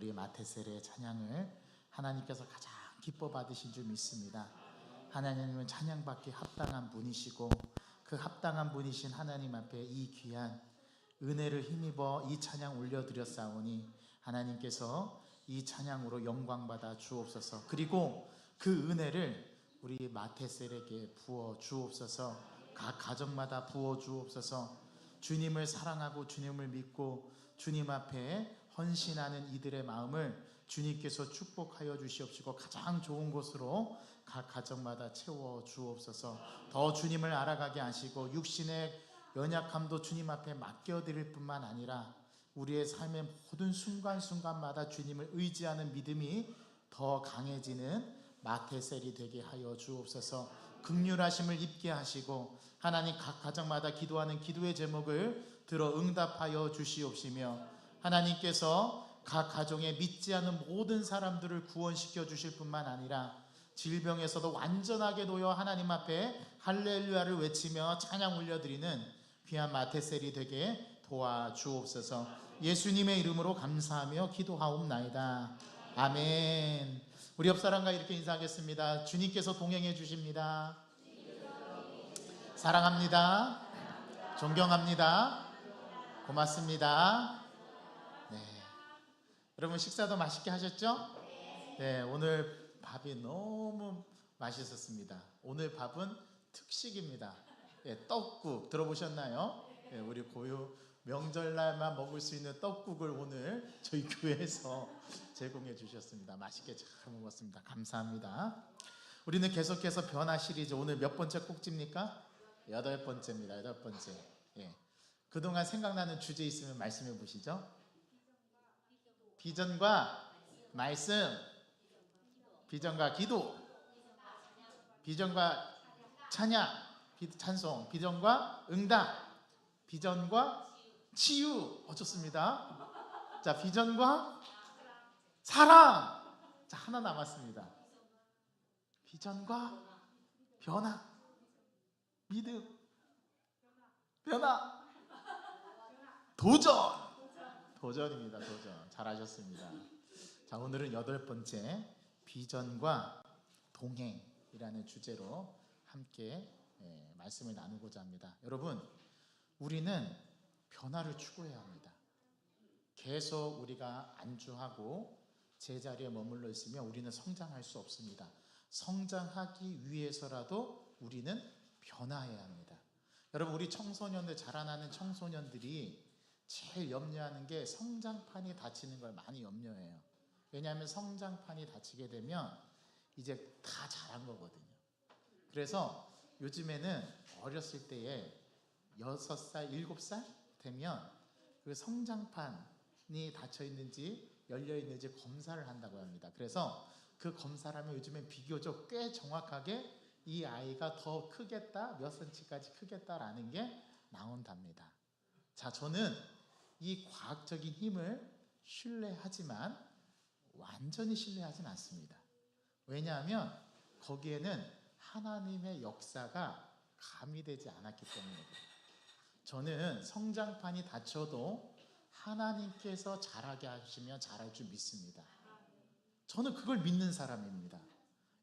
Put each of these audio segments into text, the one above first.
우리 마테세레의 찬양을 하나님께서 가장 기뻐 받으신 줄 믿습니다. 하나님은 찬양받기 합당한 분이시고 그 합당한 분이신 하나님 앞에 이 귀한 은혜를 힘입어 이 찬양 올려드렸사오니 하나님께서 이 찬양으로 영광받아 주옵소서. 그리고 그 은혜를 우리 마테셀에게 부어 주옵소서. 각 가정마다 부어 주옵소서. 주님을 사랑하고 주님을 믿고 주님 앞에 헌신하는 이들의 마음을 주님께서 축복하여 주시옵시고 가장 좋은 곳으로 각 가정마다 채워 주옵소서. 더 주님을 알아가게 하시고 육신의 연약함도 주님 앞에 맡겨드릴 뿐만 아니라 우리의 삶의 모든 순간순간마다 주님을 의지하는 믿음이 더 강해지는 마테셀이 되게 하여 주옵소서. 긍휼하심을 입게 하시고 하나님 각 가정마다 기도하는 기도의 제목을 들어 응답하여 주시옵시며 하나님께서 각 가정에 믿지 않는 모든 사람들을 구원시켜 주실 뿐만 아니라 질병에서도 완전하게 놓여 하나님 앞에 할렐루야를 외치며 찬양 올려드리는 귀한 마테셀이 되게 도와주옵소서. 예수님의 이름으로 감사하며 기도하옵나이다. 아멘. 우리 옆 사람과 이렇게 인사하겠습니다. 주님께서 동행해 주십니다. 사랑합니다. 존경합니다. 고맙습니다. 네. 여러분 식사도 맛있게 하셨죠? 네, 오늘 밥이 너무 맛있었습니다. 오늘 밥은 특식입니다. 네, 떡국 들어보셨나요? 네, 우리 고유 명절날만 먹을 수 있는 떡국을 오늘 저희 교회에서 제공해 주셨습니다. 맛있게 잘 먹었습니다. 감사합니다. 우리는 계속해서 변화 시리즈, 오늘 몇 번째 꼭지입니까? 8번째입니다. 8번째. 예. 그동안 생각나는 주제 있으면 말씀해 보시죠. 비전과 말씀, 비전과 기도, 비전과 찬양, 찬송, 비전과 응답, 비전과 치유. 좋습니다. 자, 비전과 사랑. 자, 하나 남았습니다. 비전과 변화, 믿음, 변화, 도전입니다. 도전. 잘하셨습니다. 자, 오늘은 8번째 비전과 동행이라는 주제로 함께 말씀을 나누고자 합니다. 여러분, 우리는 변화를 추구해야 합니다. 계속 우리가 안주하고 제자리에 머물러 있으면 우리는 성장할 수 없습니다. 성장하기 위해서라도 우리는 변화해야 합니다. 여러분, 우리 청소년들, 자라나는 청소년들이 제일 염려하는 게 성장판이 닫히는 걸 많이 염려해요. 왜냐하면 성장판이 닫히게 되면 이제 다 자란 거거든요. 그래서 요즘에는 어렸을 때에 6살, 7살 되면 그 성장판이 닫혀 있는지 열려 있는지 검사를 한다고 합니다. 그래서 그 검사를 하면 요즘엔 비교적 꽤 정확하게 이 아이가 더 크겠다, 몇 cm까지 크겠다라는 게 나온답니다. 자, 저는 이 과학적인 힘을 신뢰하지만 완전히 신뢰하진 않습니다. 왜냐하면 거기에는 하나님의 역사가 가미되지 않았기 때문입니다. 저는 성장판이 닫혀도 하나님께서 자라게 하시면 자랄 줄 믿습니다. 저는 그걸 믿는 사람입니다.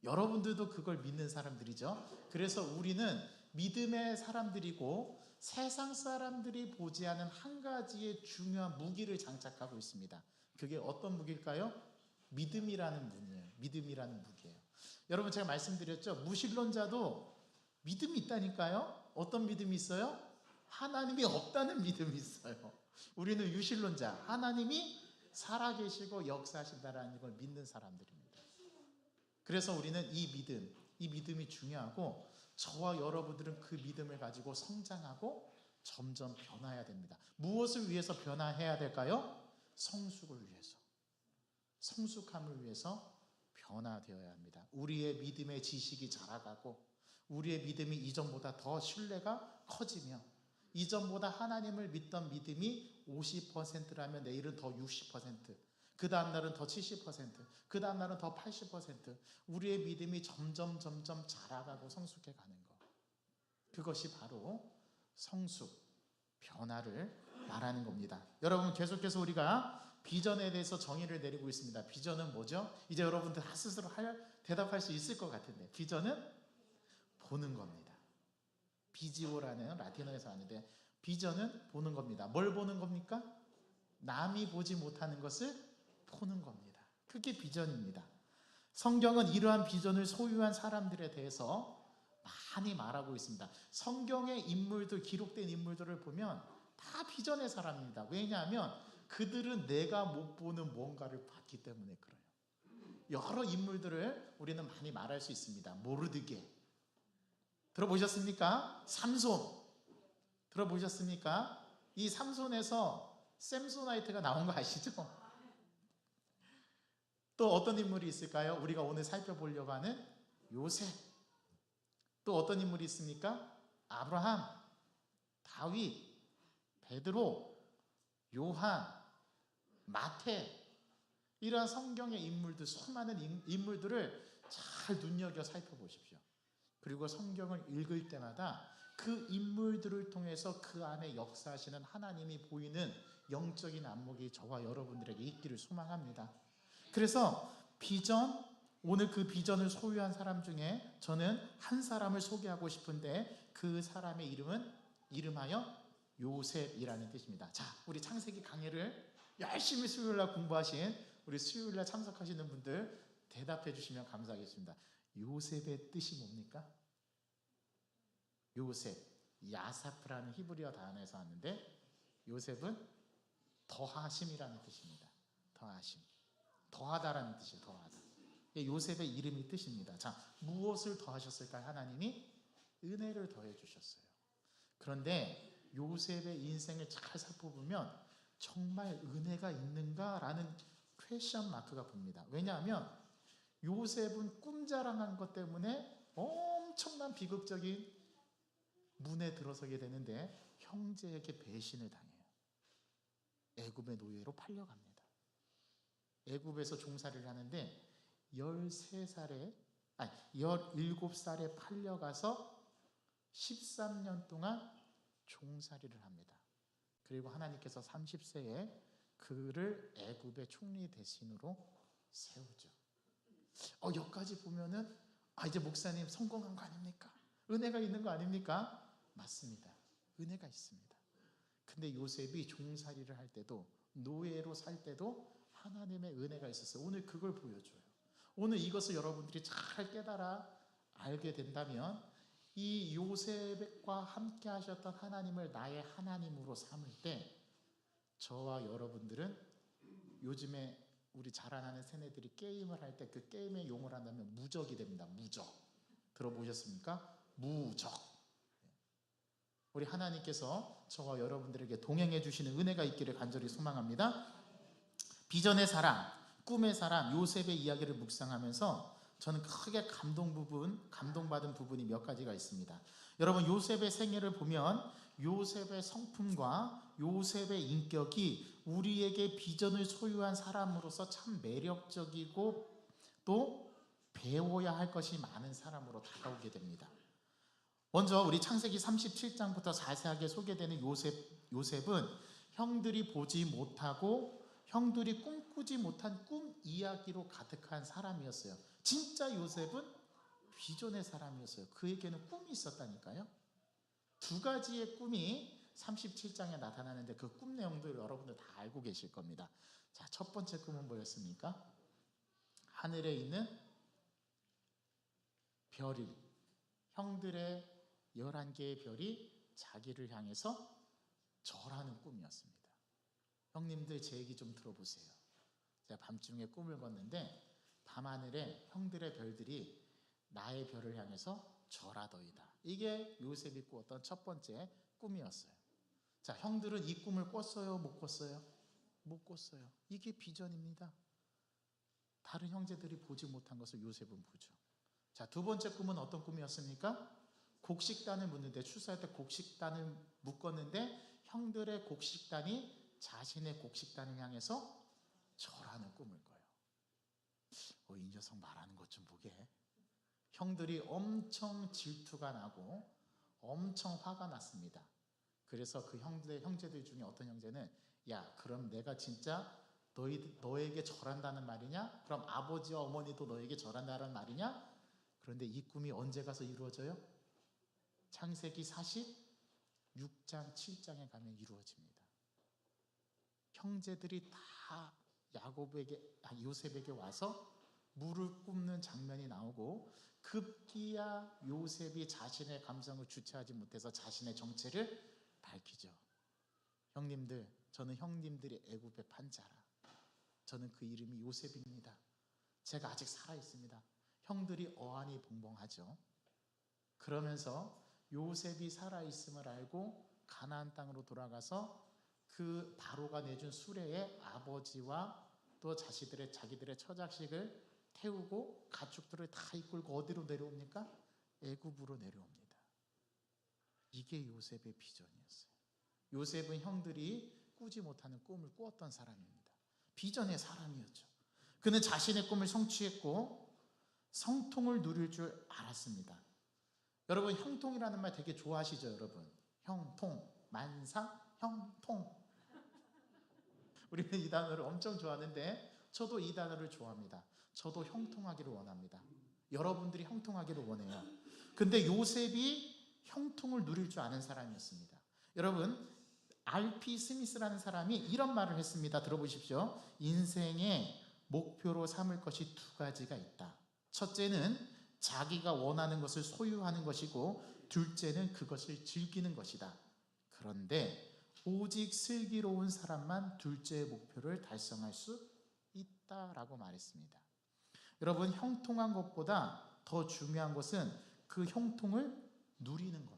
여러분들도 그걸 믿는 사람들이죠. 그래서 우리는 믿음의 사람들이고 세상 사람들이 보지 않은 한 가지의 중요한 무기를 장착하고 있습니다. 그게 어떤 무기일까요? 믿음이라는 무기예요. 믿음이라는 무기예요. 여러분, 제가 말씀드렸죠. 무신론자도 믿음이 있다니까요. 어떤 믿음이 있어요? 하나님이 없다는 믿음이 있어요. 우리는 유신론자, 하나님이 살아계시고 역사하신다라는 걸 믿는 사람들입니다. 그래서 우리는 이 믿음이 중요하고 저와 여러분들은 그 믿음을 가지고 성장하고 점점 변화해야 됩니다. 무엇을 위해서 변화해야 될까요? 성숙을 위해서, 성숙함을 위해서 변화되어야 합니다. 우리의 믿음의 지식이 자라가고 우리의 믿음이 이전보다 더 신뢰가 커지며 이전보다 하나님을 믿던 믿음이 50%라면 내일은 더 60%, 그 다음 날은 더 70%, 그 다음 날은 더 80%, 우리의 믿음이 점점 자라가고 성숙해 가는 것, 그것이 바로 성숙, 변화를 말하는 겁니다. 여러분, 계속해서 우리가 비전에 대해서 정의를 내리고 있습니다. 비전은 뭐죠? 이제 여러분들 다 스스로 대답할 수 있을 것 같은데, 비전은 보는 겁니다. 비지오라는 라틴어에서 하는데, 비전은 보는 겁니다. 뭘 보는 겁니까? 남이 보지 못하는 것을 보는 겁니다. 그게 비전입니다. 성경은 이러한 비전을 소유한 사람들에 대해서 많이 말하고 있습니다. 성경의 인물들, 기록된 인물들을 보면 다 비전의 사람입니다. 왜냐하면 그들은 내가 못 보는 뭔가를 봤기 때문에 그래요. 여러 인물들을 우리는 많이 말할 수 있습니다. 모르드게 들어보셨습니까? 삼손 들어보셨습니까? 이 삼손에서 샘소나이트가 나온 거 아시죠? 또 어떤 인물이 있을까요? 우리가 오늘 살펴보려고 하는 요셉. 또 어떤 인물이 있습니까? 아브라함, 다윗, 베드로, 요한, 마태. 이러한 성경의 인물들, 수많은 인물들을 잘 눈여겨 살펴보십시오. 그리고 성경을 읽을 때마다 그 인물들을 통해서 그 안에 역사하시는 하나님이 보이는 영적인 안목이 저와 여러분들에게 있기를 소망합니다. 그래서 비전, 오늘 그 비전을 소유한 사람 중에 저는 한 사람을 소개하고 싶은데, 그 사람의 이름하여 요셉이라는 뜻입니다. 자, 우리 창세기 강의를 열심히 수요일날 공부하신 우리 수요일날 참석하시는 분들 대답해 주시면 감사하겠습니다. 요셉의 뜻이 뭡니까? 요셉, 야사프라는 히브리어 단어에서 왔는데, 요셉은 더하심이라는 뜻입니다. 더하심, 더하다라는 뜻이에요. 더하다. 요셉의 이름이 뜻입니다. 자, 무엇을 더하셨을까요? 하나님이 은혜를 더해 주셨어요. 그런데 요셉의 인생을 잘 살펴보면 정말 은혜가 있는가라는 퀘션 마크가 봅니다. 왜냐하면 요셉은 꿈자랑한 것 때문에 엄청난 비극적인 문에 들어서게 되는데, 형제에게 배신을 당해요. 애굽의 노예로 팔려갑니다. 애굽에서 종살이를 하는데 17살에 팔려가서 13년 동안 종살이를 합니다. 그리고 하나님께서 30세에 그를 애굽의 총리 대신으로 세우죠. 여기까지 보면은 이제 목사님 성공한 거 아닙니까? 은혜가 있는 거 아닙니까? 맞습니다. 은혜가 있습니다. 근데 요셉이 종살이를 할 때도, 노예로 살 때도 하나님의 은혜가 있었어요. 오늘 그걸 보여줘요. 오늘 이것을 여러분들이 잘 깨달아 알게 된다면, 이 요셉과 함께 하셨던 하나님을 나의 하나님으로 삼을 때, 저와 여러분들은 요즘에 우리 자라나는 새내들이 게임을 할 때 그 게임의 용어를 한다면 무적이 됩니다. 무적. 들어보셨습니까? 무적. 우리 하나님께서 저와 여러분들에게 동행해 주시는 은혜가 있기를 간절히 소망합니다. 비전의 사람, 꿈의 사람 요셉의 이야기를 묵상하면서 저는 크게 감동받은 부분이 몇 가지가 있습니다. 여러분, 요셉의 생애를 보면 요셉의 성품과 요셉의 인격이 우리에게 비전을 소유한 사람으로서 참 매력적이고 또 배워야 할 것이 많은 사람으로 다가오게 됩니다. 먼저 우리 창세기 37장부터 자세하게 소개되는 요셉은 형들이 보지 못하고 형들이 꿈꾸지 못한 꿈 이야기로 가득한 사람이었어요. 진짜 요셉은 비전의 사람이었어요. 그에게는 꿈이 있었다니까요. 두 가지의 꿈이 37장에 나타나는데 그 꿈 내용들 여러분들 다 알고 계실 겁니다. 자, 첫 번째 꿈은 뭐였습니까? 하늘에 있는 별이, 형들의 11개의 별이 자기를 향해서 절하는 꿈이었습니다. 형님들, 제 얘기 좀 들어보세요. 제가 밤중에 꿈을 꿨는데 밤하늘에 형들의 별들이 나의 별을 향해서 절하더이다. 이게 요셉이 꾸었던 첫 번째 꿈이었어요. 자, 형들은 이 꿈을 꿨어요? 못 꿨어요? 못 꿨어요. 이게 비전입니다. 다른 형제들이 보지 못한 것을 요셉은 보죠. 자, 두 번째 꿈은 어떤 꿈이었습니까? 곡식단을 묻는데, 추수할 때 곡식단을 묶었는데 형들의 곡식단이 자신의 곡식단을 향해서 절하는 꿈을 꿔요. 이 녀석 말하는 것 좀 보게. 형들이 엄청 질투가 나고 엄청 화가 났습니다. 그래서 그 형제들 중에 어떤 형제는, 야, 그럼 내가 진짜 너에게 절한다는 말이냐? 그럼 아버지와 어머니도 너에게 절한다는 말이냐? 그런데 이 꿈이 언제 가서 이루어져요? 창세기 46장 7장에 가면 이루어집니다. 형제들이 다 요셉에게 와서 물을 굽는 장면이 나오고, 급기야 요셉이 자신의 감성을 주체하지 못해서 자신의 정체를 밝히죠. 형님들, 저는 형님들의 애굽의 판자라. 저는 그 이름이 요셉입니다. 제가 아직 살아있습니다. 형들이 어안이 벙벙하죠. 그러면서 요셉이 살아있음을 알고 가나안 땅으로 돌아가서 그 바로가 내준 수레에 아버지와 또 자기들의 처자식을 태우고 가축들을 다 이끌고 어디로 내려옵니까? 애굽으로 내려옵니다. 이게 요셉의 비전이었어요. 요셉은 형들이 꾸지 못하는 꿈을 꾸었던 사람입니다. 비전의 사람이었죠. 그는 자신의 꿈을 성취했고 성통을 누릴 줄 알았습니다. 여러분, 형통이라는 말 되게 좋아하시죠, 여러분? 형통, 만사, 형통. 우리는 이 단어를 엄청 좋아하는데 저도 이 단어를 좋아합니다. 저도 형통하기를 원합니다. 여러분들이 형통하기를 원해요. 근데 요셉이 형통을 누릴 줄 아는 사람이었습니다. 여러분, R.P. 스미스라는 사람이 이런 말을 했습니다. 들어보십시오. 인생의 목표로 삼을 것이 두 가지가 있다. 첫째는 자기가 원하는 것을 소유하는 것이고, 둘째는 그것을 즐기는 것이다. 그런데 오직 슬기로운 사람만 둘째의 목표를 달성할 수 있다라고 말했습니다. 여러분, 형통한 것보다 더 중요한 것은 그 형통을 누리는 겁니다.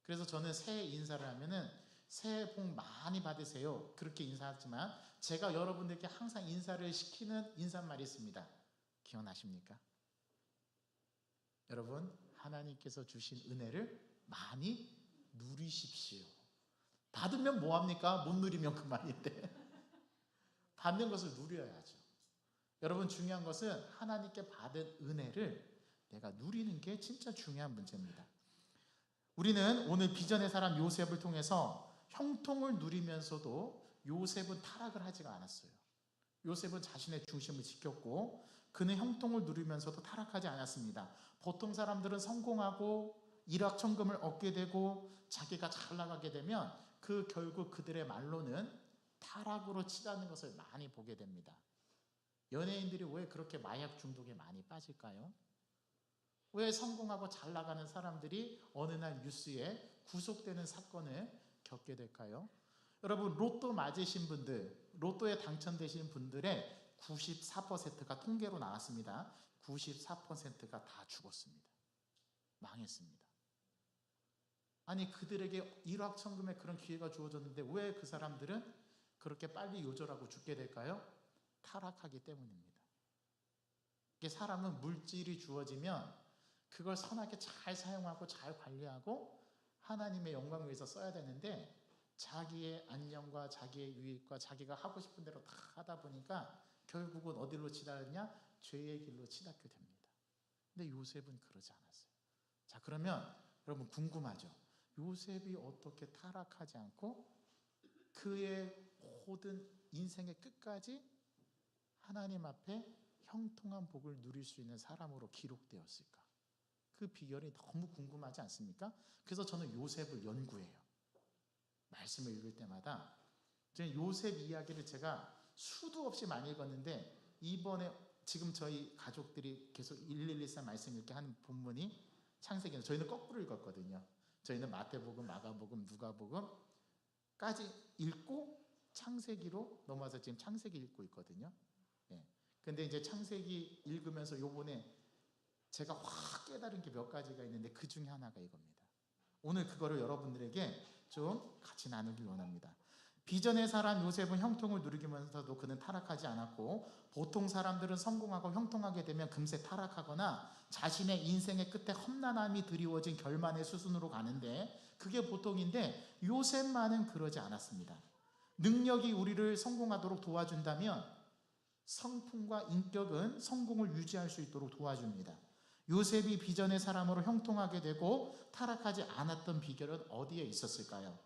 그래서 저는 새해 인사를 하면은 새해 복 많이 받으세요, 그렇게 인사하지만 제가 여러분들께 항상 인사를 시키는 인사말이 있습니다. 기억나십니까? 여러분, 하나님께서 주신 은혜를 많이 누리십시오. 받으면 뭐합니까? 못 누리면 그만인데 받는 것을 누려야죠. 여러분, 중요한 것은 하나님께 받은 은혜를 내가 누리는 게 진짜 중요한 문제입니다. 우리는 오늘 비전의 사람 요셉을 통해서 형통을 누리면서도 요셉은 타락을 하지가 않았어요. 요셉은 자신의 중심을 지켰고 그는 형통을 누리면서도 타락하지 않았습니다. 보통 사람들은 성공하고 일확천금을 얻게 되고 자기가 잘 나가게 되면 그 결국 그들의 말로는 타락으로 치닫는 것을 많이 보게 됩니다. 연예인들이 왜 그렇게 마약 중독에 많이 빠질까요? 왜 성공하고 잘 나가는 사람들이 어느 날 뉴스에 구속되는 사건을 겪게 될까요? 여러분, 로또 맞으신 분들, 로또에 당첨되신 분들의 94%가 통계로 나왔습니다. 94%가 다 죽었습니다. 망했습니다. 아니, 그들에게 일확천금의 그런 기회가 주어졌는데 왜 그 사람들은 그렇게 빨리 요절하고 죽게 될까요? 타락하기 때문입니다. 이게 사람은 물질이 주어지면 그걸 선하게 잘 사용하고 잘 관리하고 하나님의 영광을 위해서 써야 되는데 자기의 안녕과 자기의 유익과 자기가 하고 싶은 대로 다 하다 보니까 결국은 어디로 치닫느냐? 죄의 길로 치닫게 됩니다. 근데 요셉은 그러지 않았어요. 자, 그러면 여러분 궁금하죠? 요셉이 어떻게 타락하지 않고 그의 모든 인생의 끝까지 하나님 앞에 형통한 복을 누릴 수 있는 사람으로 기록되었을까? 그 비결이 너무 궁금하지 않습니까? 그래서 저는 요셉을 연구해요. 말씀을 읽을 때마다 요셉 이야기를 제가 수도 없이 많이 읽었는데 이번에 지금 저희 가족들이 계속 1114 말씀 읽게 하는 본문이 창세기는 저희는 거꾸로 읽었거든요. 저희는 마태복음, 마가복음, 누가복음까지 읽고 창세기로 넘어와서 지금 창세기 읽고 있거든요. 근데 이제 창세기 읽으면서 요번에 제가 확 깨달은 게 몇 가지가 있는데 그 중에 하나가 이겁니다. 오늘 그거를 여러분들에게 좀 같이 나누길 원합니다. 비전의 사람 요셉은 형통을 누리면서도 그는 타락하지 않았고, 보통 사람들은 성공하고 형통하게 되면 금세 타락하거나 자신의 인생의 끝에 험난함이 드리워진 결만의 수순으로 가는데 그게 보통인데 요셉만은 그러지 않았습니다. 능력이 우리를 성공하도록 도와준다면 성품과 인격은 성공을 유지할 수 있도록 도와줍니다. 요셉이 비전의 사람으로 형통하게 되고 타락하지 않았던 비결은 어디에 있었을까요?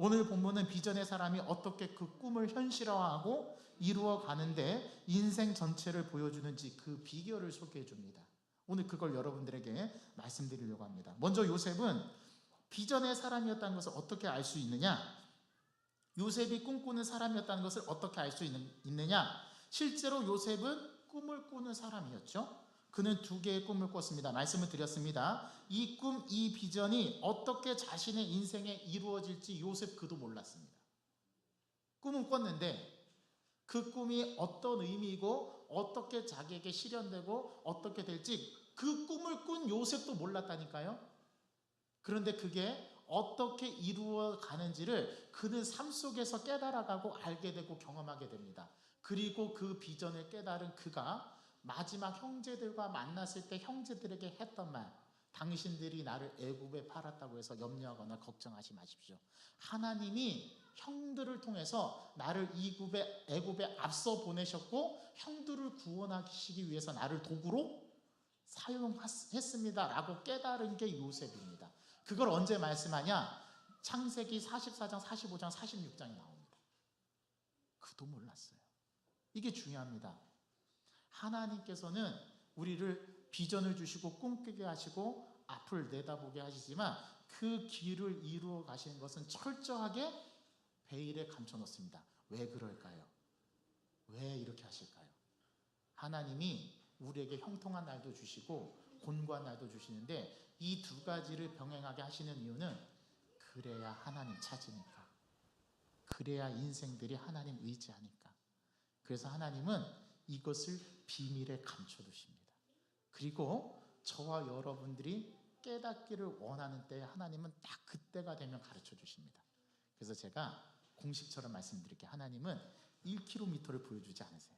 오늘 본문은 비전의 사람이 어떻게 그 꿈을 현실화하고 이루어 가는데 인생 전체를 보여주는지 그 비결을 소개해 줍니다. 오늘 그걸 여러분들에게 말씀드리려고 합니다. 먼저 요셉은 비전의 사람이었다는 것을 어떻게 알 수 있느냐? 요셉이 꿈꾸는 사람이었다는 것을 어떻게 알 수 있느냐? 실제로 요셉은 꿈을 꾸는 사람이었죠. 그는 두 개의 꿈을 꿨습니다. 말씀을 드렸습니다. 이 꿈, 이 비전이 어떻게 자신의 인생에 이루어질지 요셉 그도 몰랐습니다. 꿈은 꿨는데 그 꿈이 어떤 의미이고 어떻게 자기에게 실현되고 어떻게 될지 그 꿈을 꾼 요셉도 몰랐다니까요. 그런데 그게 어떻게 이루어 가는지를 그는 삶 속에서 깨달아가고 알게 되고 경험하게 됩니다. 그리고 그 비전을 깨달은 그가 마지막 형제들과 만났을 때 형제들에게 했던 말, 당신들이 나를 애굽에 팔았다고 해서 염려하거나 걱정하지 마십시오. 하나님이 형들을 통해서 나를 애굽에 앞서 보내셨고 형들을 구원하시기 위해서 나를 도구로 사용했습니다 라고 깨달은 게 요셉입니다. 그걸 언제 말씀하냐? 창세기 44장, 45장, 46장에 나옵니다. 그도 몰랐어요. 이게 중요합니다. 하나님께서는 우리를 비전을 주시고 꿈꾸게 하시고 앞을 내다보게 하시지만 그 길을 이루어 가시는 것은 철저하게 베일에 감춰놓습니다. 왜 그럴까요? 왜 이렇게 하실까요? 하나님이 우리에게 형통한 날도 주시고 곤고한 날도 주시는데 이 두 가지를 병행하게 하시는 이유는 그래야 하나님 찾으니까, 그래야 인생들이 하나님 의지하니까. 그래서 하나님은 이것을 비밀에 감춰두십니다. 그리고 저와 여러분들이 깨닫기를 원하는 때에 하나님은 딱 그때가 되면 가르쳐 주십니다. 그래서 제가 공식처럼 말씀드릴게요. 하나님은 1km를 보여주지 않으세요.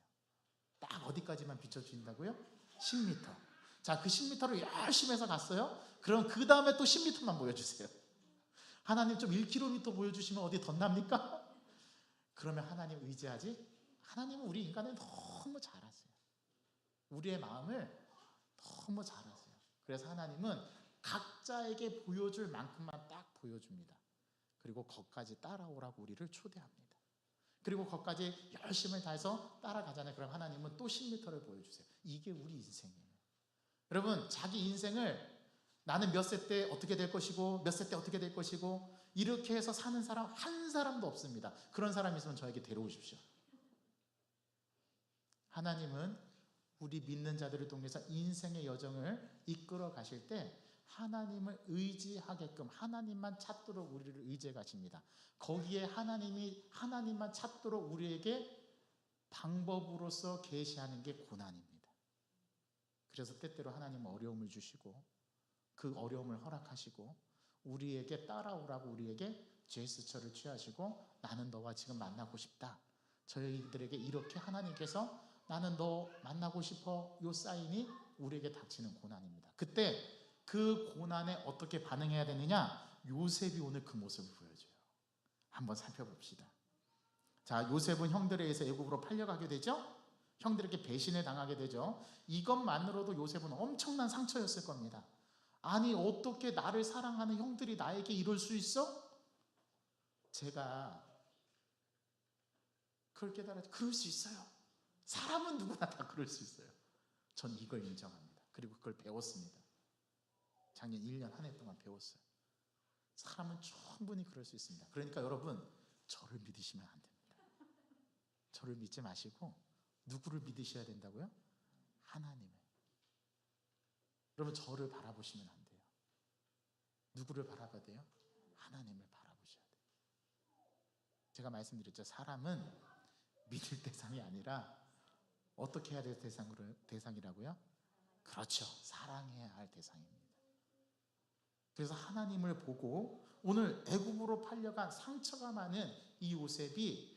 딱 어디까지만 비춰주신다고요? 10m. 자, 그 10m를 열심히 해서 갔어요. 그럼 그 다음에 또 10m만 보여주세요. 하나님 좀 1km 보여주시면 어디 덧납니까? 그러면 하나님 의지하지? 하나님은 우리 인간을 너무 잘 아세요. 우리의 마음을 너무 잘 아세요. 그래서 하나님은 각자에게 보여줄 만큼만 딱 보여줍니다. 그리고 거기까지 따라오라고 우리를 초대합니다. 그리고 거기까지 열심을 다해서 따라가잖아요. 그럼 하나님은 또 10m를 보여주세요. 이게 우리 인생이에요. 여러분, 자기 인생을 나는 몇 세 때 어떻게 될 것이고 몇 세 때 어떻게 될 것이고 이렇게 해서 사는 사람 한 사람도 없습니다. 그런 사람 있으면 저에게 데려오십시오. 하나님은 우리 믿는 자들을 통해서 인생의 여정을 이끌어 가실 때 하나님을 의지하게끔 하나님만 찾도록 우리를 의지해 가십니다. 거기에 하나님만 찾도록 우리에게 방법으로서 계시하는 게 고난입니다. 그래서 때때로 하나님은 어려움을 주시고 그 어려움을 허락하시고 우리에게 따라오라고 우리에게 제스처를 취하시고 나는 너와 지금 만나고 싶다. 저희들에게 이렇게 하나님께서 나는 너 만나고 싶어 요 사인이 우리에게 닥치는 고난입니다. 그때 그 고난에 어떻게 반응해야 되느냐? 요셉이 오늘 그 모습을 보여줘요. 한번 살펴봅시다. 자, 요셉은 형들에 의해서 애굽으로 팔려가게 되죠. 형들에게 배신을 당하게 되죠. 이것만으로도 요셉은 엄청난 상처였을 겁니다. 아니, 어떻게 나를 사랑하는 형들이 나에게 이럴 수 있어? 제가 그걸 깨달았죠. 그럴 수 있어요. 사람은 누구나 다 그럴 수 있어요. 전 이걸 인정합니다. 그리고 그걸 배웠습니다. 작년 1년 한 해 동안 배웠어요. 사람은 충분히 그럴 수 있습니다. 그러니까 여러분, 저를 믿으시면 안 됩니다. 저를 믿지 마시고 누구를 믿으셔야 된다고요? 하나님을. 여러분, 저를 바라보시면 안 돼요. 누구를 바라봐야 돼요? 하나님을 바라보셔야 돼요. 제가 말씀드렸죠. 사람은 믿을 대상이 아니라 어떻게 해야 될 대상이라고요? 그렇죠. 사랑해야 할 대상입니다. 그래서 하나님을 보고 오늘 애굽으로 팔려간 상처가 많은 이 요셉이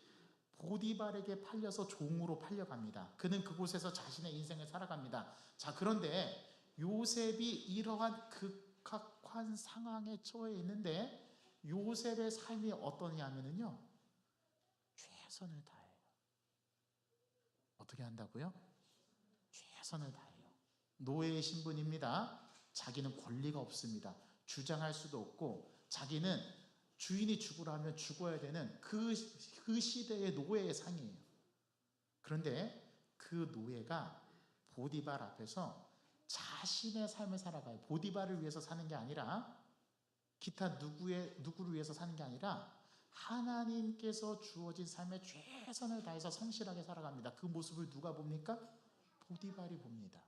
보디발에게 팔려서 종으로 팔려갑니다. 그는 그곳에서 자신의 인생을 살아갑니다. 자, 그런데 요셉이 이러한 극악한 상황에 처해 있는데 요셉의 삶이 어떠냐면요, 최선을 다해요. 어떻게 한다고요? 최선을 다해요. 노예의 신분입니다. 자기는 권리가 없습니다. 주장할 수도 없고 자기는 주인이 죽으라면 죽어야 되는 그 시대의 노예의 상이에요. 그런데 그 노예가 보디발 앞에서 자신의 삶을 살아가요. 보디발을 위해서 사는 게 아니라, 기타 누구를 위해서 사는 게 아니라 하나님께서 주어진 삶에 최선을 다해서 성실하게 살아갑니다. 그 모습을 누가 봅니까? 보디발이 봅니다.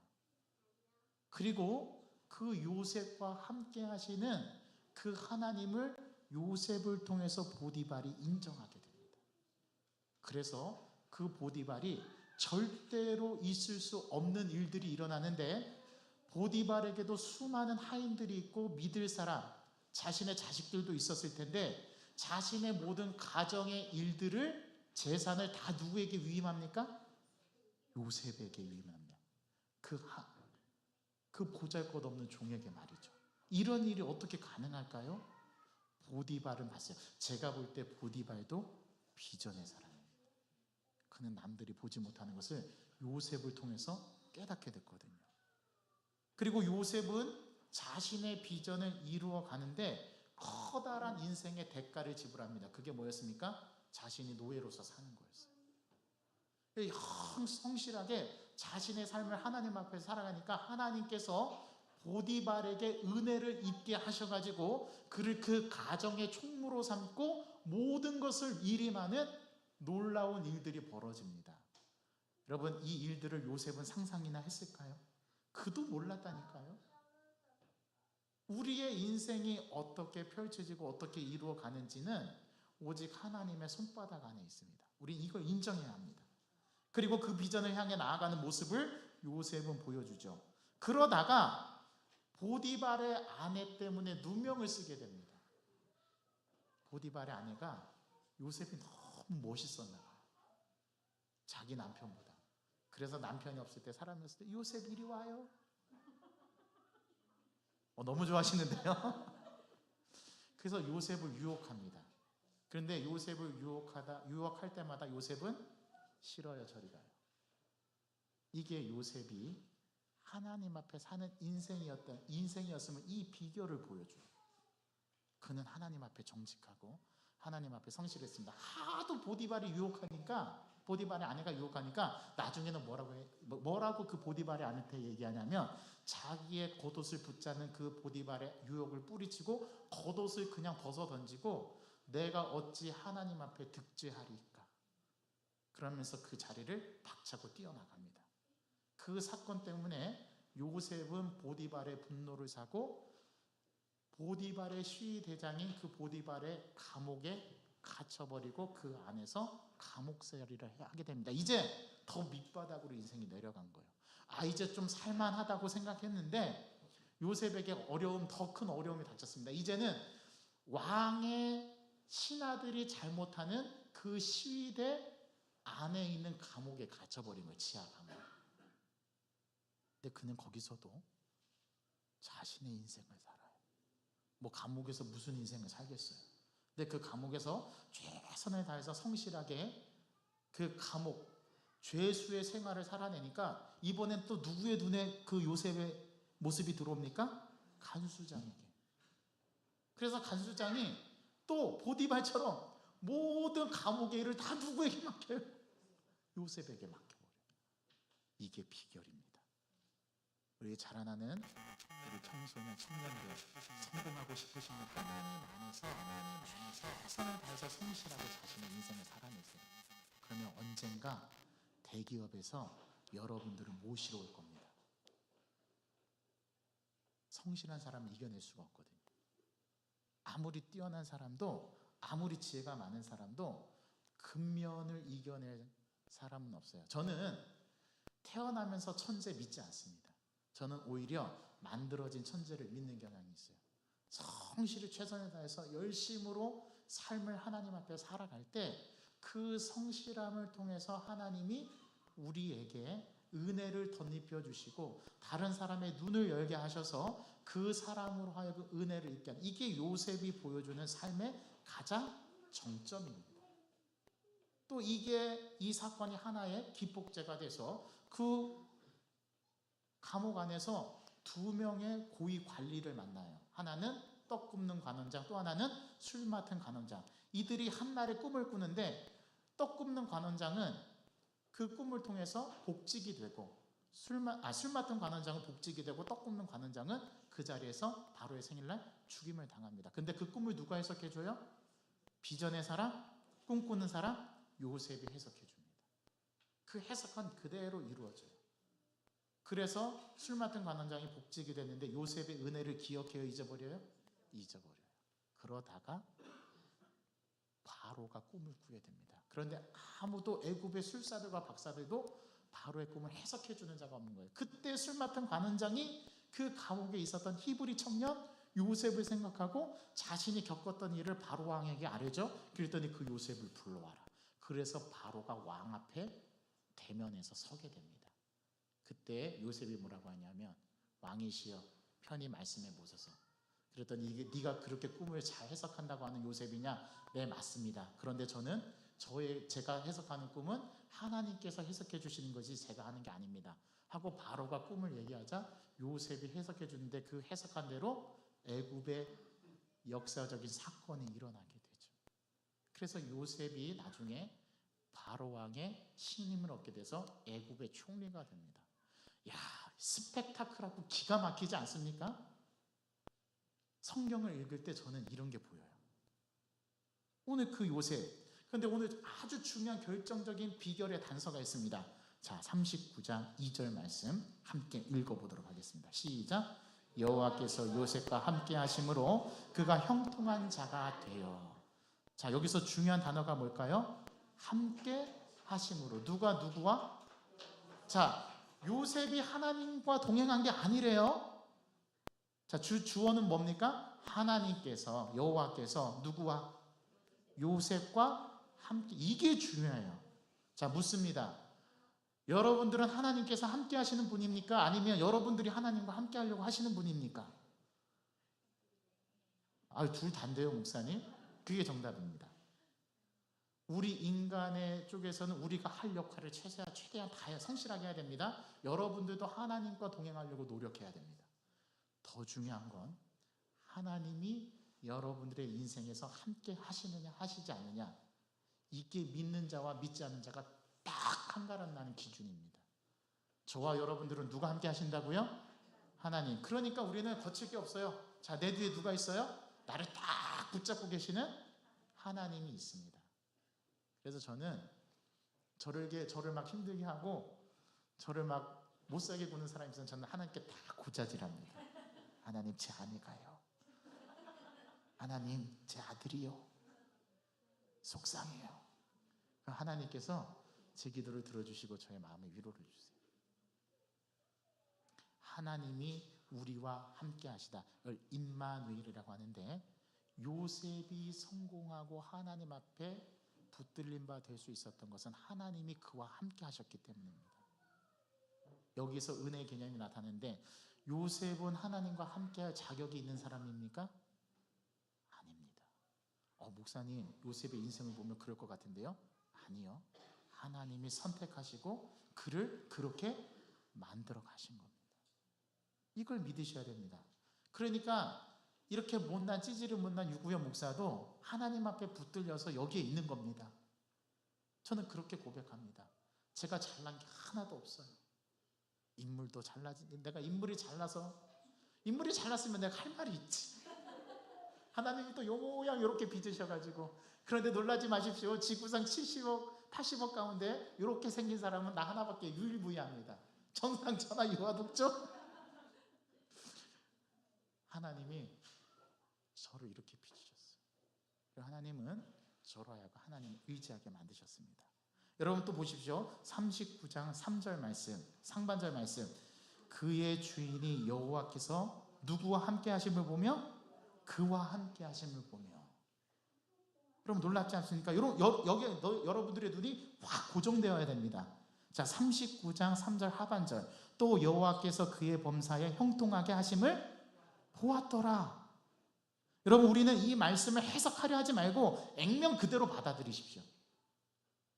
그리고 그 요셉과 함께 하시는 그 하나님을 요셉을 통해서 보디발이 인정하게 됩니다. 그래서 그 보디발이 절대로 있을 수 없는 일들이 일어나는데, 보디발에게도 수많은 하인들이 있고 믿을 사람, 자신의 자식들도 있었을 텐데, 자신의 모든 가정의 일들을, 재산을 다 누구에게 위임합니까? 요셉에게 위임합니다. 그 보잘것없는 종에게 말이죠. 이런 일이 어떻게 가능할까요? 보디발을 봤어요. 제가 볼 때 보디발도 비전의 사람입니다. 그는 남들이 보지 못하는 것을 요셉을 통해서 깨닫게 됐거든요. 그리고 요셉은 자신의 비전을 이루어 가는데 커다란 인생의 대가를 지불합니다. 그게 뭐였습니까? 자신이 노예로서 사는 거였어요. 성실하게 자신의 삶을 하나님 앞에 살아가니까 하나님께서 보디발에게 은혜를 입게 하셔가지고 그를 그 가정의 총무로 삼고 모든 것을 일임하는 놀라운 일들이 벌어집니다. 여러분, 이 일들을 요셉은 상상이나 했을까요? 그도 몰랐다니까요. 우리의 인생이 어떻게 펼쳐지고 어떻게 이루어 가는지는 오직 하나님의 손바닥 안에 있습니다. 우린 이걸 인정해야 합니다. 그리고 그 비전을 향해 나아가는 모습을 요셉은 보여주죠. 그러다가 보디발의 아내 때문에 누명을 쓰게 됩니다. 보디발의 아내가 요셉이 너무 멋있었나 봐요. 자기 남편보다. 그래서 남편이 없을 때, 사람이 없을 때 요셉 이리 와요. 너무 좋아하시는데요. 그래서 요셉을 유혹합니다. 그런데 요셉을 유혹할 때마다 요셉은 싫어요, 저리 가요. 이게 요셉이 하나님 앞에 사는 인생이었으면 이 비결을 보여줘요. 그는 하나님 앞에 정직하고 하나님 앞에 성실했습니다. 하도 보디발의 아내가 유혹하니까 나중에는 뭐라고 그 보디발의 아내한테 얘기하냐면, 자기의 겉옷을 붙잡는 그 보디발의 유혹을 뿌리치고 겉옷을 그냥 벗어 던지고, 내가 어찌 하나님 앞에 득죄하리까, 그러면서 그 자리를 박차고 뛰어나갑니다. 그 사건 때문에 요셉은 보디발의 분노를 사고 보디발의 시위대장인 그 보디발의 감옥에 갇혀버리고 그 안에서 감옥살이를 하게 됩니다. 이제 더 밑바닥으로 인생이 내려간 거예요. 이제 좀 살만하다고 생각했는데 요셉에게 더 큰 어려움이 닥쳤습니다. 이제는 왕의 신하들이 잘못하는 그 시위대 안에 있는 감옥에 갇혀버린 거예요. 지하 감옥. 근데 그는 거기서도 자신의 인생을 살아요. 감옥에서 무슨 인생을 살겠어요. 근데 그 감옥에서 최선을 다해서 성실하게 그 감옥 죄수의 생활을 살아내니까, 이번엔 또 누구의 눈에 그 요셉의 모습이 들어옵니까? 간수장에게. 그래서 간수장이 또 보디발처럼 모든 감옥의 일을 다 누구에게 맡겨요? 요셉에게 맡겨버려요. 이게 비결입니다. 우리 자라나는 우리 청소년, 청년들 성공하고 싶으십니까? 하나님 안에서 최선을 다해서 성실하게 자신의 인생을 살아내세요. 그러면 언젠가 대기업에서 여러분들을 모시러 올 겁니다. 성실한 사람은 이겨낼 수가 없거든요. 아무리 뛰어난 사람도, 아무리 지혜가 많은 사람도 근면을 이겨낼 사람은 없어요. 저는 태어나면서 천재 믿지 않습니다. 저는 오히려 만들어진 천재를 믿는 경향이 있어요. 성실히 최선을 다해서 열심으로 삶을 하나님 앞에 살아갈 때 그 성실함을 통해서 하나님이 우리에게 은혜를 덧입혀 주시고 다른 사람의 눈을 열게 하셔서 그 사람으로 하여금 은혜를 입게 하는, 이게 요셉이 보여주는 삶의 가장 정점입니다. 또 이 사건이 하나의 기폭제가 돼서 그 감옥 안에서 두 명의 고위 관리를 만나요. 하나는 떡 굽는 관원장, 또 하나는 술 맡은 관원장. 이들이 한날에 꿈을 꾸는데 떡 굽는 관원장은 그 꿈을 통해서 복직이 되고 술 맡은 관원장은 복직이 되고 떡 굽는 관원장은 그 자리에서 바로의 생일날 죽임을 당합니다. 근데 그 꿈을 누가 해석해줘요? 비전의 사람, 꿈꾸는 사람, 요셉이 해석해줍니다. 그 해석은 그대로 이루어져요. 그래서 술 맡은 관원장이 복직이 됐는데 요셉의 은혜를 기억해요? 잊어버려요? 잊어버려요. 그러다가 바로가 꿈을 꾸게 됩니다. 그런데 아무도 애굽의 술사들과 박사들도 바로의 꿈을 해석해 주는 자가 없는 거예요. 그때 술 맡은 관원장이 그 감옥에 있었던 히브리 청년 요셉을 생각하고 자신이 겪었던 일을 바로 왕에게 아뢰죠. 그랬더니 그 요셉을 불러와라. 그래서 바로가 왕 앞에 대면해서 서게 됩니다. 그때 요셉이 뭐라고 하냐면 왕이시여 편히 말씀해 보소서. 그랬더니 이게 네가 그렇게 꿈을 잘 해석한다고 하는 요셉이냐? 네, 맞습니다. 그런데 저는 제가 해석하는 꿈은 하나님께서 해석해 주시는 것이 제가 하는 게 아닙니다 하고 바로가 꿈을 얘기하자 요셉이 해석해 주는데 그 해석한 대로 애굽의 역사적인 사건이 일어나게 되죠. 그래서 요셉이 나중에 바로 왕의 신임을 얻게 돼서 애굽의 총리가 됩니다. 야, 스펙타클하고 기가 막히지 않습니까? 성경을 읽을 때 저는 이런 게 보여요. 오늘 그 요셉, 그런데 오늘 아주 중요한 결정적인 비결의 단서가 있습니다. 자, 39장 2절 말씀 함께 읽어보도록 하겠습니다. 시작. 여호와께서 요셉과 함께 하심으로 그가 형통한 자가 되어. 자, 여기서 중요한 단어가 뭘까요? 함께 하심으로. 누가 누구와? 자, 요셉이 하나님과 동행한 게 아니래요. 자, 주어는 뭡니까? 하나님께서, 여호와께서 누구와? 요셉과 함께. 이게 중요해요. 자, 묻습니다. 여러분들은 하나님께서 함께 하시는 분입니까? 아니면 여러분들이 하나님과 함께 하려고 하시는 분입니까? 둘 다인데요, 목사님. 그게 정답입니다. 우리 인간의 쪽에서는 우리가 할 역할을 최대한 다 성실하게 해야 됩니다. 여러분들도 하나님과 동행하려고 노력해야 됩니다. 더 중요한 건 하나님이 여러분들의 인생에서 함께 하시느냐 하시지 않느냐, 이게 믿는 자와 믿지 않는 자가 딱 한가람 나는 기준입니다. 저와 여러분들은 누가 함께 하신다고요? 하나님. 그러니까 우리는 거칠 게 없어요. 자, 내 뒤에 누가 있어요? 나를 딱 붙잡고 계시는 하나님이 있습니다. 그래서 저는 저를 막 힘들게 하고 저를 막 못 살게 구는 사람이 있으면 저는 하나님께 다 고자질합니다. 하나님, 제 아내가요. 하나님, 제 아들이요. 속상해요. 하나님께서 제 기도를 들어주시고 저의 마음에 위로를 주세요. 하나님이 우리와 함께 하시다. 이걸 임마누엘이라고 하는데, 요셉이 성공하고 하나님 앞에 붙들림 바 될 수 있었던 것은 하나님이 그와 함께 하셨기 때문입니다. 여기서 은혜의 개념이 나타나는데, 요셉은 하나님과 함께 할 자격이 있는 사람입니까? 아닙니다. 목사님, 요셉의 인생을 보면 그럴 것 같은데요? 아니요. 하나님이 선택하시고 그를 그렇게 만들어 가신 겁니다. 이걸 믿으셔야 됩니다. 그러니까 이렇게 못난 찌질을 못난 유구현 목사도 하나님 앞에 붙들려서 여기에 있는 겁니다. 저는 그렇게 고백합니다. 제가 잘난 게 하나도 없어요. 인물도 잘나지. 내가 인물이 잘났으면 내가 할 말이 있지. 하나님이 또 요 모양 요렇게 빚으셔가지고. 그런데 놀라지 마십시오. 지구상 70억 80억 가운데 이렇게 생긴 사람은 나 하나밖에 유일무이합니다. 정상천하 유아독존. 하나님이 저를 이렇게 빚으셨어요. 하나님은 저로 하여금 하나님을 의지하게 만드셨습니다. 여러분 또 보십시오. 39장 3절 말씀, 상반절 말씀. 그의 주인이 여호와께서 누구와 함께 하심을 보며 그와 함께 하심을 보며. 여러분 놀랍지 않습니까? 여기 여러분들의 눈이 확 고정되어야 됩니다. 자, 39장 3절 하반절. 또 여호와께서 그의 범사에 형통하게 하심을 보았더라. 여러분, 우리는 이 말씀을 해석하려 하지 말고 액면 그대로 받아들이십시오.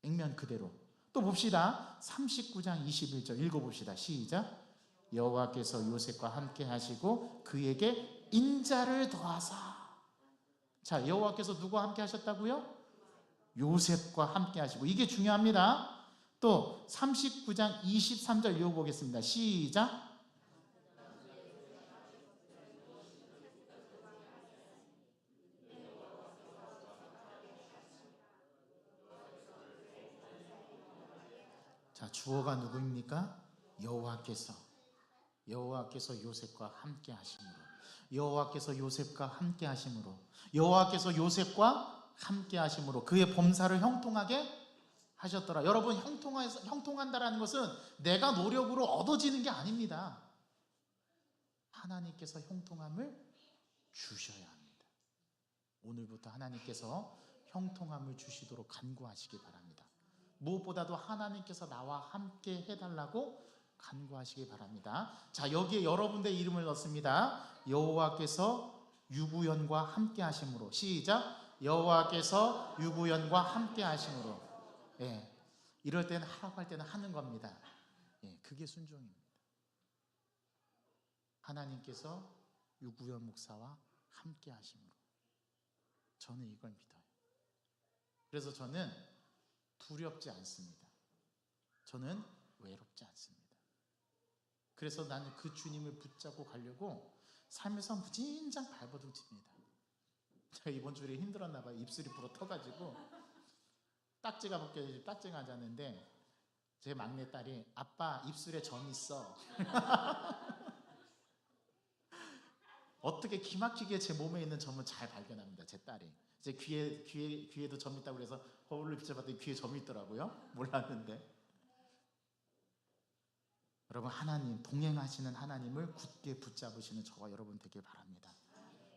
액면 그대로. 또 봅시다. 39장 21절 읽어봅시다. 시작. 여호와께서 요셉과 함께 하시고 그에게 인자를 더하사. 자, 여호와께서 누구와 함께 하셨다고요? 요셉과 함께 하시고. 이게 중요합니다. 또 39장 23절 읽어보겠습니다. 시작. 자, 주어가 누구입니까? 여호와께서 요셉과 함께 하심으로, 여호와께서 요셉과 함께 하심으로, 여호와께서 요셉과 함께 하심으로 그의 범사를 형통하게 하셨더라. 여러분, 형통한다라는 것은 내가 노력으로 얻어지는 게 아닙니다. 하나님께서 형통함을 주셔야 합니다. 오늘부터 하나님께서 형통함을 주시도록 간구하시기 바랍니다. 무엇보다도 하나님께서 나와 함께 해달라고 간구하시기 바랍니다. 자, 여기에 여러분들의 이름을 넣습니다. 여호와께서 유구연과 함께 하심으로. 시작. 여호와께서 유구연과 함께 하심으로. 예, 이럴 때는 하라고 할 때는 하는 겁니다. 예, 그게 순종입니다. 하나님께서 유구연 목사와 함께 하심으로. 저는 이걸 믿어요. 그래서 저는 두렵지 않습니다. 저는 외롭지 않습니다. 그래서 나는 그 주님을 붙잡고 가려고 삶에서 무진장 발버둥칩니다. 제가 이번 주에 힘들었나 봐요. 입술이 불어 터가지고 딱지가 벗겨지고 딱지가 앉았는데 제 막내딸이 아빠 입술에 점 있어. 어떻게 기막히게 제 몸에 있는 점을 잘 발견합니다. 제 딸이. 제 귀에도 점 있다고 그래서 거울로 비춰봤더니 귀에 점이 있더라고요. 몰랐는데. 여러분, 하나님, 동행하시는 하나님을 굳게 붙잡으시는 저와 여러분 되길 바랍니다.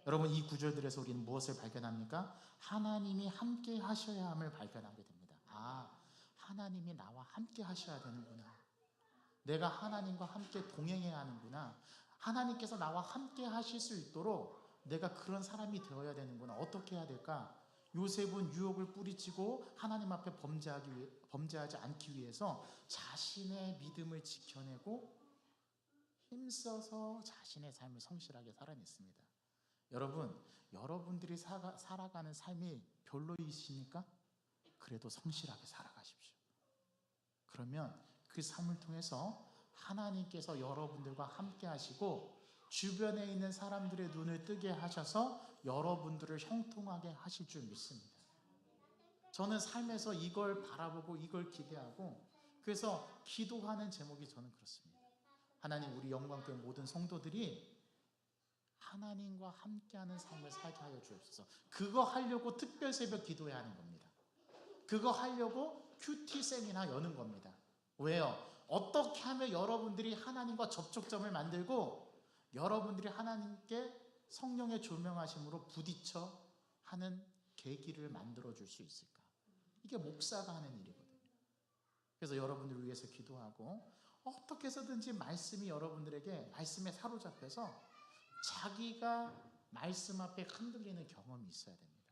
여러분, 이 구절들에서 우리는 무엇을 발견합니까? 하나님이 함께 하셔야 함을 발견하게 됩니다. 아, 하나님이 나와 함께 하셔야 되는구나. 내가 하나님과 함께 동행해야 하는구나. 하나님께서 나와 함께 하실 수 있도록 내가 그런 사람이 되어야 되는구나. 어떻게 해야 될까? 요셉은 유혹을 뿌리치고 하나님 앞에 범죄하지 않기 위해서 자신의 믿음을 지켜내고 힘써서 자신의 삶을 성실하게 살아냈습니다. 여러분, 여러분들이 살아가는 삶이 별로이십니까? 그래도 성실하게 살아가십시오. 그러면 그 삶을 통해서 하나님께서 여러분들과 함께 하시고 주변에 있는 사람들의 눈을 뜨게 하셔서 여러분들을 형통하게 하실 줄 믿습니다. 저는 삶에서 이걸 바라보고 이걸 기대하고 그래서 기도하는 제목이 저는 그렇습니다. 하나님, 우리 영광교회 모든 성도들이 하나님과 함께하는 삶을 살게 하여 주옵소서. 그거 하려고 특별 새벽 기도해야 하는 겁니다. 그거 하려고 큐티 세미나 여는 겁니다. 왜요? 어떻게 하면 여러분들이 하나님과 접촉점을 만들고 여러분들이 하나님께 성령의 조명하심으로 부딪혀 하는 계기를 만들어 줄 수 있을까? 이게 목사가 하는 일이거든요. 그래서 여러분들을 위해서 기도하고 어떻게 해서든지 말씀이 여러분들에게 말씀에 사로잡혀서 자기가 말씀 앞에 흔들리는 경험이 있어야 됩니다.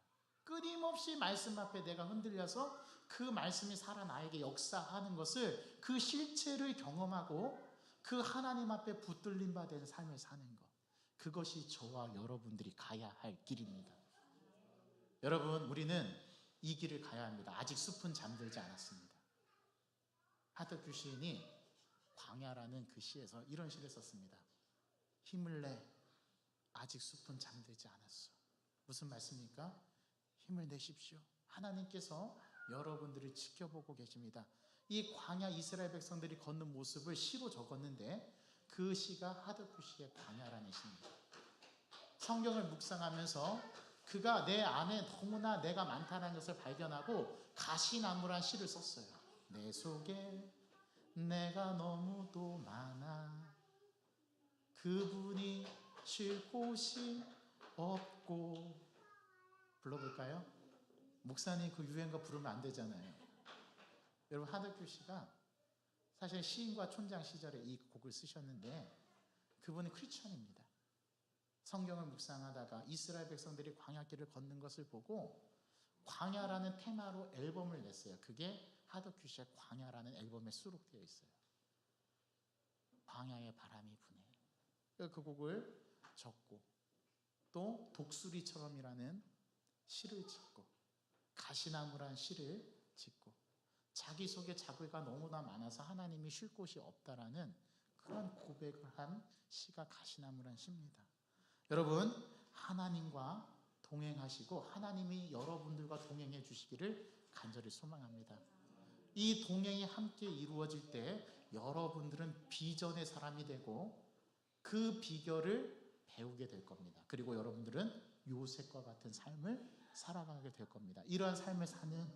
끊임없이 말씀 앞에 내가 흔들려서 그 말씀이 살아 나에게 역사하는 것을 그 실체를 경험하고 그 하나님 앞에 붙들림 받은 삶을 사는 것, 그것이 저와 여러분들이 가야 할 길입니다. 여러분, 우리는 이 길을 가야 합니다. 아직 숲은 잠들지 않았습니다. 하덕규 시인이 광야라는 그 시에서 이런 시를 썼습니다. 힘을 내, 아직 숲은 잠들지 않았어. 무슨 말씀입니까? 힘을 내십시오. 하나님께서 여러분들을 지켜보고 계십니다. 이 광야 이스라엘 백성들이 걷는 모습을 시로 적었는데 그 시가 하덕규 시의 광야라는 시입니다. 성경을 묵상하면서 그가 내 안에 너무나 내가 많다는 것을 발견하고 가시나무란 시를 썼어요. 내 속에 내가 너무도 많아 그분이 쉴 곳이 없고. 불러볼까요? 목사님 그 유행가 부르면 안 되잖아요. 여러분, 하덕규 씨가 사실 시인과 촌장 시절에 이 곡을 쓰셨는데 그분은 크리스천입니다. 성경을 묵상하다가 이스라엘 백성들이 광야길을 걷는 것을 보고 광야라는 테마로 앨범을 냈어요. 그게 하덕규 씨의 광야라는 앨범에 수록되어 있어요. 광야에 바람이 부네. 그 곡을 적고 또 독수리처럼이라는 시를 짓고 가시나무란 시를 짓고 자기 속에 자괴가 너무나 많아서 하나님이 쉴 곳이 없다라는 그런 고백을 한 시가 가시나무란 시입니다. 여러분, 하나님과 동행하시고 하나님이 여러분들과 동행해 주시기를 간절히 소망합니다. 이 동행이 함께 이루어질 때 여러분들은 비전의 사람이 되고 그 비결을 배우게 될 겁니다. 그리고 여러분들은 요셉과 같은 삶을 살아가게 될 겁니다. 이러한 삶을 사는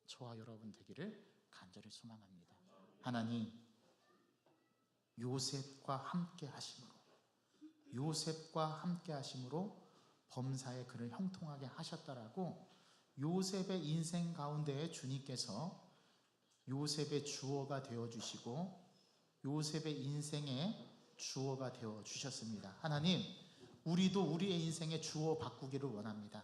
저와 여러분 되기를 간절히 소망합니다. 하나님, 요셉과 함께 하심으로 범사에 그를 형통하게 하셨다라고 요셉의 인생 가운데 주님께서 요셉의 주어가 되어주시고 요셉의 인생의 주어가 되어주셨습니다. 하나님, 우리도 우리의 인생의 주어 바꾸기를 원합니다.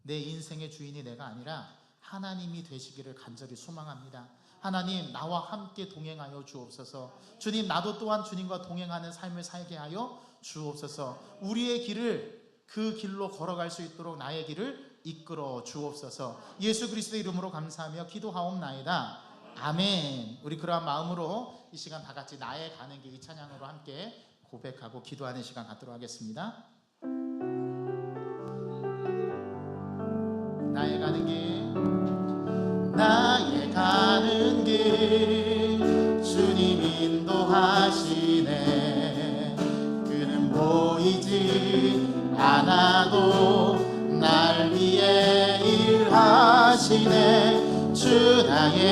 내 인생의 주인이 내가 아니라 하나님이 되시기를 간절히 소망합니다. 하나님, 나와 함께 동행하여 주옵소서. 주님, 나도 또한 주님과 동행하는 삶을 살게 하여 주옵소서. 우리의 길을 그 길로 걸어갈 수 있도록 나의 길을 이끌어 주옵소서. 예수 그리스도의 이름으로 감사하며 기도하옵나이다. 아멘. 우리 그러한 마음으로 이 시간 다 같이 나의 가는 길 이 찬양으로 함께 고백하고 기도하는 시간 갖도록 하겠습니다. 나의 가는 길 주님 인도하시네. 그는 보이지 않아도 날 위해 일하시네. 주 나의